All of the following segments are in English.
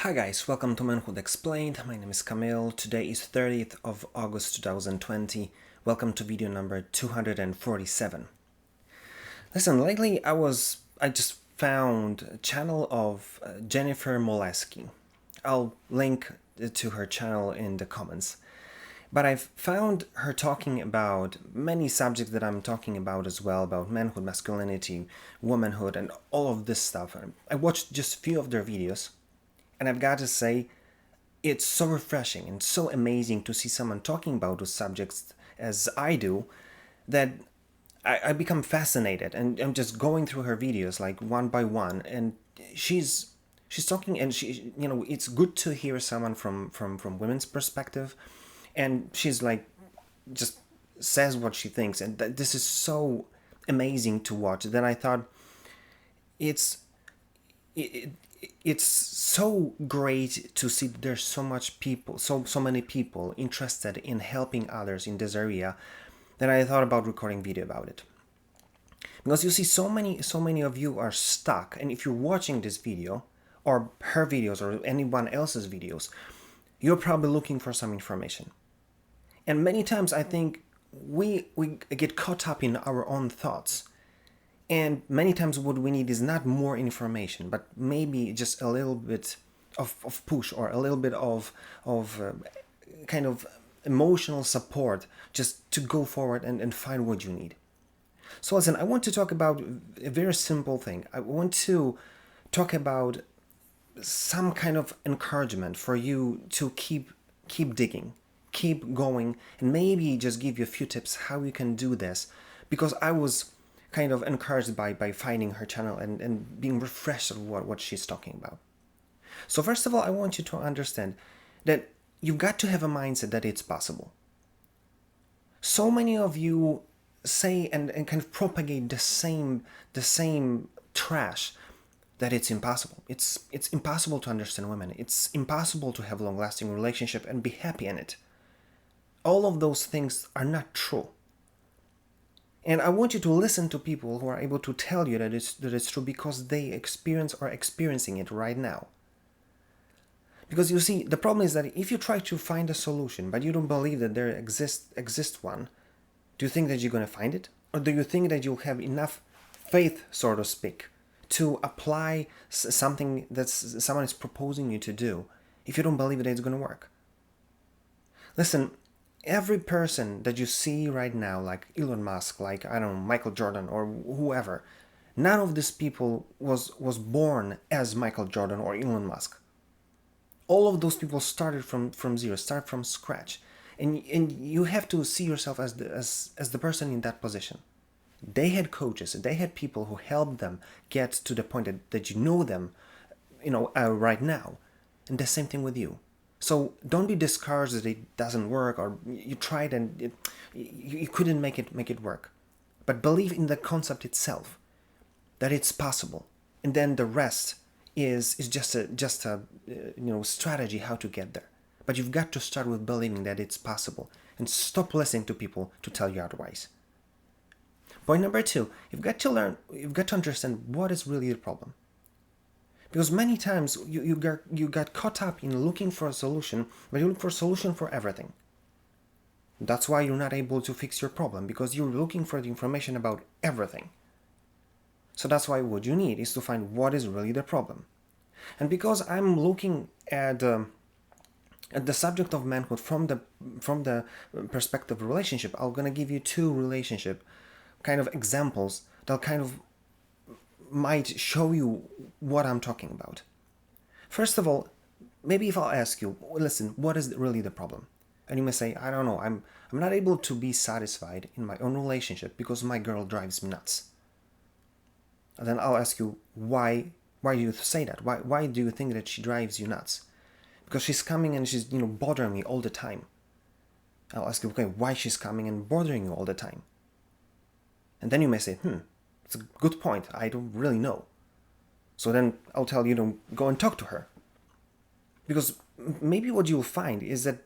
Hi guys, welcome to Manhood Explained. My name is Camille. Today is 30th of August 2020. Welcome to video number 247. Listen, lately I just found a channel of Jennifer Molesky. I'll link to her channel in the comments. But I've found her talking about many subjects that I'm talking about as well, about manhood, masculinity, womanhood, and all of this stuff. I watched just a few of their videos, and I've got to say, it's so refreshing and so amazing to see someone talking about those subjects as I do that I become fascinated, and I'm just going through her videos like one by one, and she's talking, and it's good to hear someone from women's perspective, and she's like just says what she thinks, and this is so amazing to watch that I thought it's it, it's so great to see that there's so much people, so many people interested in helping others in this area, that I thought about recording video about it. Because you see, so many of you are stuck, and if you're watching this video or her videos or anyone else's videos, you're probably looking for some information. And many times I think we get caught up in our own thoughts. And many times what we need is not more information, but maybe just a little bit of push, or a little bit of kind of emotional support, just to go forward and find what you need. So listen, I want to talk about a very simple thing. I want to talk about some kind of encouragement for you to keep digging, keep going, and maybe just give you a few tips how you can do this, because I was kind of encouraged by finding her channel and being refreshed of what she's talking about. So first of all, I want you to understand that you've got to have a mindset that it's possible. So many of you say and kind of propagate the same trash, that it's impossible. It's impossible to understand women. It's impossible to have a long-lasting relationship and be happy in it. All of those things are not true. And I want you to listen to people who are able to tell you that it's true, because they experience or are experiencing it right now. Because you see, the problem is that if you try to find a solution, but you don't believe that there exists one, do you think that you're going to find it? Or do you think that you'll have enough faith, so to speak, to apply something that someone is proposing you to do, if you don't believe that it's going to work? Listen, every person that you see right now, like Elon Musk, like, I don't know, Michael Jordan or whoever, none of these people was born as Michael Jordan or Elon Musk. All of those people started from zero, start from scratch. And you have to see yourself as the person in that position. They had coaches, they had people who helped them get to the point that you know them, right now. And the same thing with you. So don't be discouraged that it doesn't work, or you tried and you couldn't make it work. But believe in the concept itself, that it's possible, and then the rest is just a strategy how to get there. But you've got to start with believing that it's possible, and stop listening to people to tell you otherwise. Point number 2, you've got to understand what is really the problem. Because many times you got caught up in looking for a solution, but you look for a solution for everything. That's why you're not able to fix your problem, because you're looking for the information about everything. So that's why what you need is to find what is really the problem. And because I'm looking at the subject of manhood from the perspective of relationship, I'm gonna give you 2 relationship kind of examples that kind of might show you what I'm talking about. First of all, maybe if I'll ask you, listen, what is really the problem? And you may say, I don't know, I'm not able to be satisfied in my own relationship because my girl drives me nuts. And then I'll ask you, why do you say that? Why do you think that she drives you nuts? Because she's coming and she's bothering me all the time. I'll ask you, okay, why she's coming and bothering you all the time? And then you may say, it's a good point, I don't really know. So then I'll tell you to go and talk to her. Because maybe what you'll find is that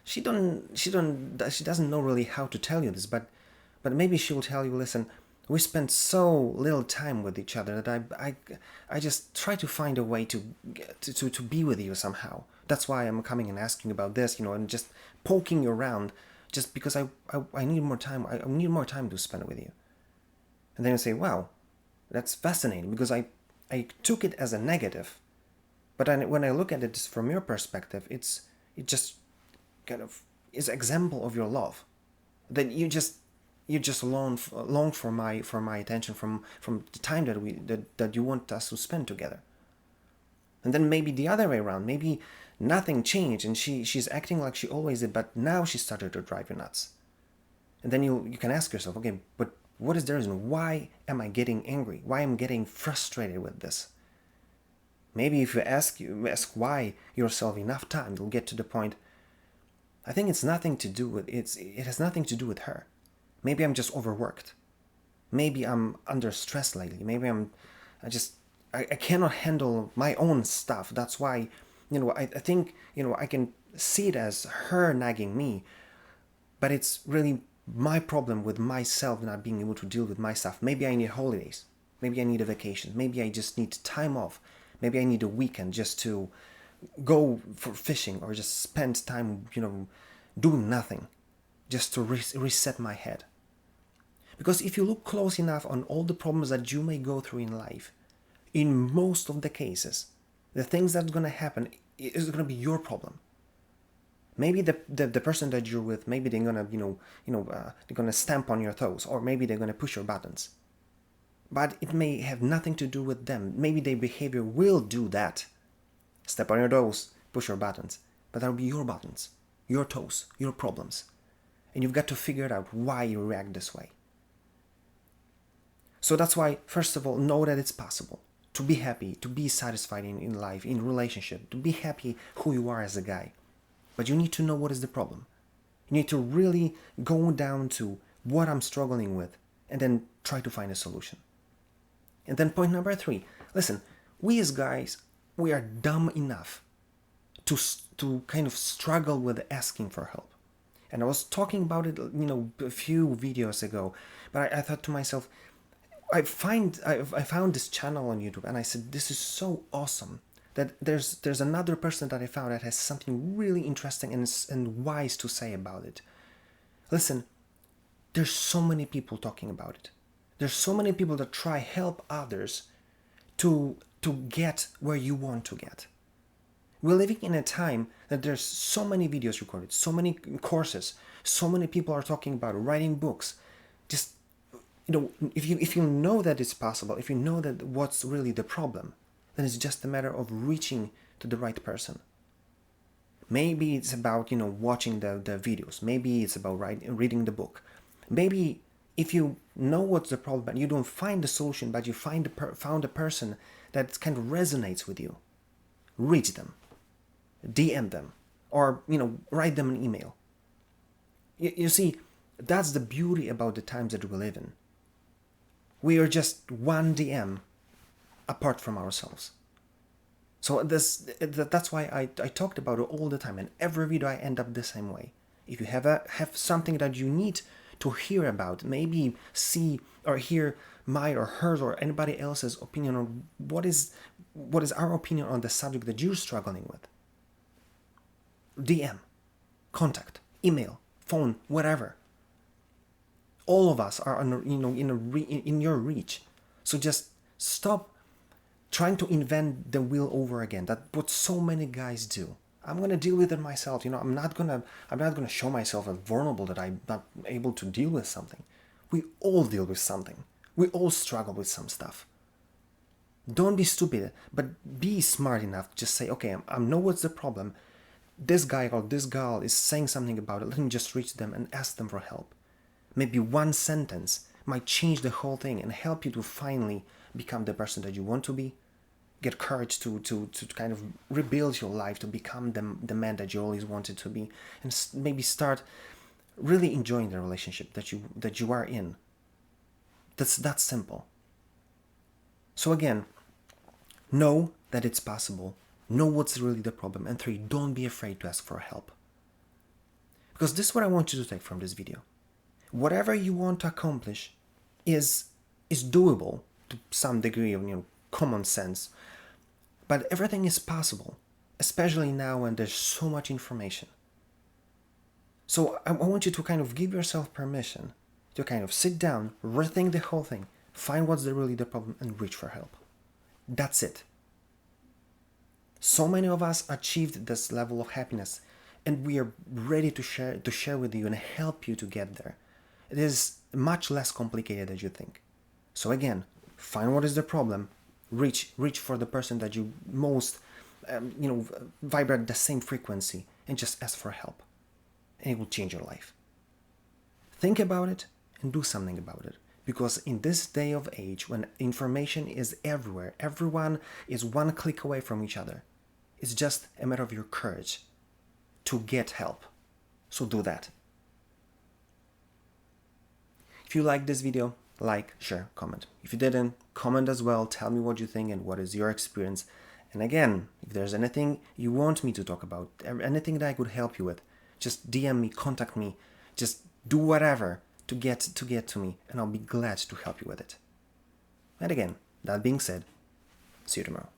she doesn't know really how to tell you this, but maybe she'll tell you, listen, We spend so little time with each other that I just try to find a way to be with you somehow. That's why I'm coming and asking about this, and just poking you around, just because I need more time. I need more time to spend with you. And then you say, wow, that's fascinating, because I took it as a negative. But when I look at it from your perspective, it just kind of is an example of your love. That you just long for my attention from the time that you want us to spend together. And then maybe the other way around, maybe nothing changed and she's acting like she always did, but now she started to drive you nuts. And then you can ask yourself, okay, but what is the reason? Why am I getting angry? Why am I getting frustrated with this? Maybe if you ask why yourself enough time, you'll get to the point. I think it has nothing to do with her. Maybe I'm just overworked. Maybe I'm under stress lately. Maybe I cannot handle my own stuff. That's why, I think, I can see it as her nagging me, but it's really my problem with myself not being able to deal with my stuff. Maybe I need holidays. Maybe I need a vacation. Maybe I just need time off. Maybe I need a weekend just to go for fishing or just spend time, doing nothing, just to reset my head. Because if you look close enough on all the problems that you may go through in life, in most of the cases, the things that's going to happen is going to be your problem. Maybe the person that you're with, maybe they're going to, they're going to stamp on your toes, or maybe they're going to push your buttons. But it may have nothing to do with them. Maybe their behavior will do that. Step on your toes, push your buttons. But that'll be your buttons, your toes, your problems. And you've got to figure out why you react this way. So that's why, first of all, know that it's possible to be happy, to be satisfied in life, in relationship, to be happy who you are as a guy. But you need to know what is the problem. You need to really go down to what I'm struggling with and then try to find a solution. And then point number 3, listen, we as guys, we are dumb enough to kind of struggle with asking for help. And I was talking about it, a few videos ago, but I thought to myself, I found this channel on YouTube and I said, this is so awesome that there's another person that I found that has something really interesting and wise to say about it. Listen, there's so many people talking about it. There's so many people that try help others to get where you want to get. We're living in a time that there's so many videos recorded, so many courses, so many people are talking about writing books. Just, if you know that it's possible, if you know that what's really the problem, then it's just a matter of reaching to the right person. Maybe it's about, watching the videos. Maybe it's about reading the book. Maybe if you know what's the problem and you don't find the solution, but you found a person that kind of resonates with you, reach them, DM them, or write them an email. You see, that's the beauty about the times that we live in. We are just one DM apart from ourselves. So that's why I talked about it all the time, and every video I end up the same way. If you have something that you need to hear about, maybe see or hear my or hers or anybody else's opinion on what is our opinion on the subject that you're struggling with, DM, contact, email, phone, whatever. All of us are in your reach. So just stop trying to invent the wheel over again. That's what so many guys do. I'm gonna deal with it myself. I'm not gonna show myself as vulnerable that I'm not able to deal with something. We all deal with something. We all struggle with some stuff. Don't be stupid, but be smart enough to just say, okay, I know what's the problem. This guy or this girl is saying something about it. Let me just reach them and ask them for help. Maybe one sentence might change the whole thing and help you to finally become the person that you want to be. Get courage to kind of rebuild your life, to become the man that you always wanted to be, and maybe start really enjoying the relationship that you are in. That's simple. So again, know that it's possible. Know what's really the problem. And 3, don't be afraid to ask for help. Because this is what I want you to take from this video. Whatever you want to accomplish is is doable to some degree of common sense, but everything is possible, especially now when there's so much information. So I want you to kind of give yourself permission to kind of sit down, rethink the whole thing, find what's really the problem, and reach for help. That's it. So many of us achieved this level of happiness, and we are ready to share with you and help you to get there. It is much less complicated than you think. So again, find what is the problem, reach for the person that you most vibrate the same frequency, and just ask for help, and it will change your life. Think about it and do something about it, because in this day of age when information is everywhere, everyone is one click away from each other, it's just a matter of your courage to get help. So do that. If you liked this video, like, share, comment. If you didn't, comment as well. Tell me what you think and what is your experience. And again, if there's anything you want me to talk about, anything that I could help you with, just DM me, contact me, just do whatever to get to me, and I'll be glad to help you with it. And again, that being said, see you tomorrow.